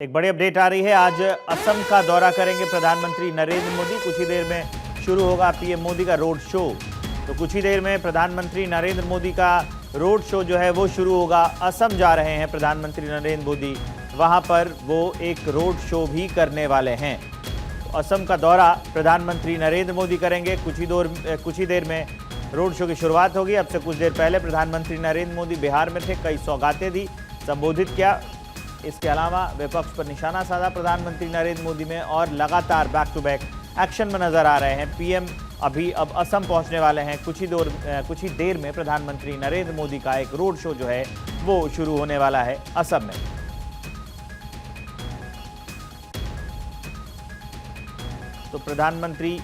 एक बड़ी अपडेट आ रही है। आज असम का दौरा करेंगे प्रधानमंत्री नरेंद्र मोदी। कुछ ही देर में शुरू होगा पीएम मोदी का रोड शो। तो कुछ ही देर में प्रधानमंत्री नरेंद्र मोदी का रोड शो जो है वो शुरू होगा। असम जा रहे हैं प्रधानमंत्री नरेंद्र मोदी, वहां पर वो एक रोड शो भी करने वाले हैं। तो असम का दौरा प्रधानमंत्री नरेंद्र मोदी करेंगे। कुछ ही देर में रोड शो की शुरुआत होगी। अब से कुछ देर पहले प्रधानमंत्री नरेंद्र मोदी बिहार में थे, कई सौगातें दी, संबोधित किया। इसके अलावा विपक्ष पर निशाना साधा प्रधानमंत्री नरेंद्र मोदी में और लगातार बैक टू बैक एक्शन में नजर आ रहे हैं। पीएम अब असम पहुंचने वाले हैं। कुछ ही देर में प्रधानमंत्री नरेंद्र मोदी का एक रोड शो जो है वो शुरू होने वाला है असम में। तो प्रधानमंत्री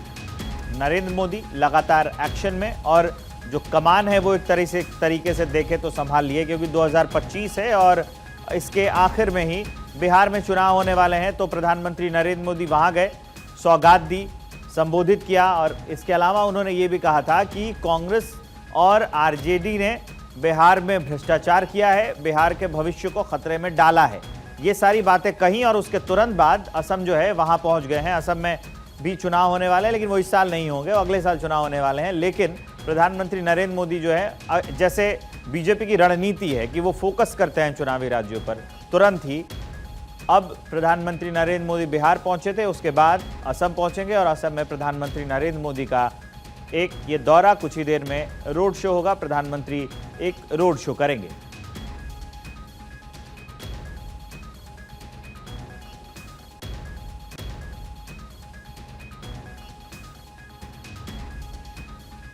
नरेंद्र मोदी लगातार एक्शन में, और जो कमान है वो एक तरीके से देखे तो संभाल लिए, क्योंकि 2025 है और इसके आखिर में ही बिहार में चुनाव होने वाले हैं। तो प्रधानमंत्री नरेंद्र मोदी वहां गए, सौगात दी, संबोधित किया, और इसके अलावा उन्होंने ये भी कहा था कि कांग्रेस और आरजेडी ने बिहार में भ्रष्टाचार किया है, बिहार के भविष्य को खतरे में डाला है। ये सारी बातें कही और उसके तुरंत बाद असम जो है वहां पहुंच गए हैं। असम में भी चुनाव होने वाले हैं, लेकिन वो इस साल नहीं होंगे, अगले साल चुनाव होने वाले हैं। लेकिन प्रधानमंत्री नरेंद्र मोदी जो है, जैसे बीजेपी की रणनीति है कि वो फोकस करते हैं चुनावी राज्यों पर, तुरंत ही अब प्रधानमंत्री नरेंद्र मोदी बिहार पहुंचे थे, उसके बाद असम पहुंचेंगे और असम में प्रधानमंत्री नरेंद्र मोदी का एक ये दौरा, कुछ ही देर में रोड शो होगा। प्रधानमंत्री एक रोड शो करेंगे।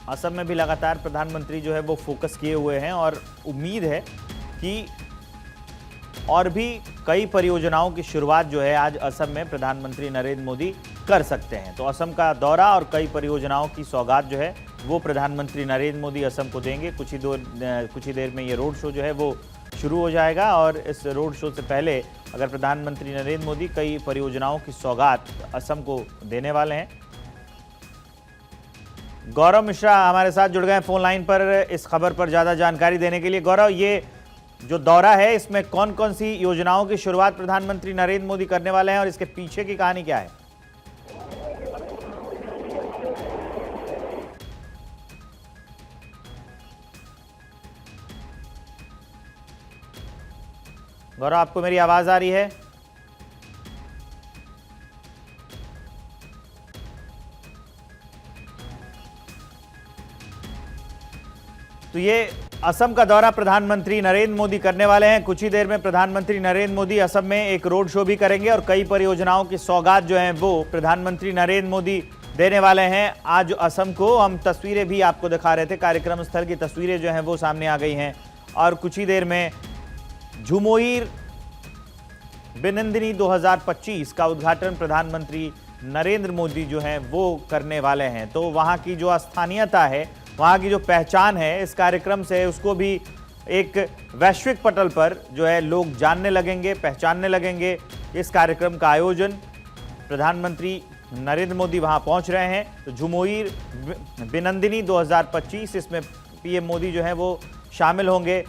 असम में भी लगातार प्रधानमंत्री जो है वो फोकस किए हुए हैं और उम्मीद है कि और भी कई परियोजनाओं की शुरुआत जो है आज असम में प्रधानमंत्री नरेंद्र मोदी कर सकते हैं। तो असम का दौरा और कई परियोजनाओं की सौगात जो है वो प्रधानमंत्री नरेंद्र मोदी असम को देंगे। कुछ ही देर में ये रोड शो जो है वो शुरू हो जाएगा, और इस रोड शो से पहले अगर प्रधानमंत्री नरेंद्र मोदी कई परियोजनाओं की सौगात असम को देने वाले हैं। गौरव मिश्रा हमारे साथ जुड़ गए हैं फोन लाइन पर इस खबर पर ज़्यादा जानकारी देने के लिए। गौरव, ये जो दौरा है इसमें कौन कौन सी योजनाओं की शुरुआत प्रधानमंत्री नरेंद्र मोदी करने वाले हैं और इसके पीछे की कहानी क्या है? गौरव, आपको मेरी आवाज आ रही है? तो ये असम का दौरा प्रधानमंत्री नरेंद्र मोदी करने वाले हैं। कुछ ही देर में प्रधानमंत्री नरेंद्र मोदी असम में एक रोड शो भी करेंगे और कई परियोजनाओं की सौगात जो हैं वो प्रधानमंत्री नरेंद्र मोदी देने वाले हैं आज असम को। हम तस्वीरें भी आपको दिखा रहे थे, कार्यक्रम स्थल की तस्वीरें जो हैं वो सामने आ गई हैं। और कुछ ही देर में झुमोइर बिनंदिनी 2025 का उद्घाटन प्रधानमंत्री नरेंद्र मोदी जो हैं वो करने वाले हैं। तो वहाँ की जो स्थानीयता है, वहाँ की जो पहचान है इस कार्यक्रम से, उसको भी एक वैश्विक पटल पर जो है लोग जानने लगेंगे, पहचानने लगेंगे। इस कार्यक्रम का आयोजन प्रधानमंत्री नरेंद्र मोदी वहाँ पहुँच रहे हैं। तो झुमोइर बिनंदिनी 2025, इसमें पीएम मोदी जो है वो शामिल होंगे।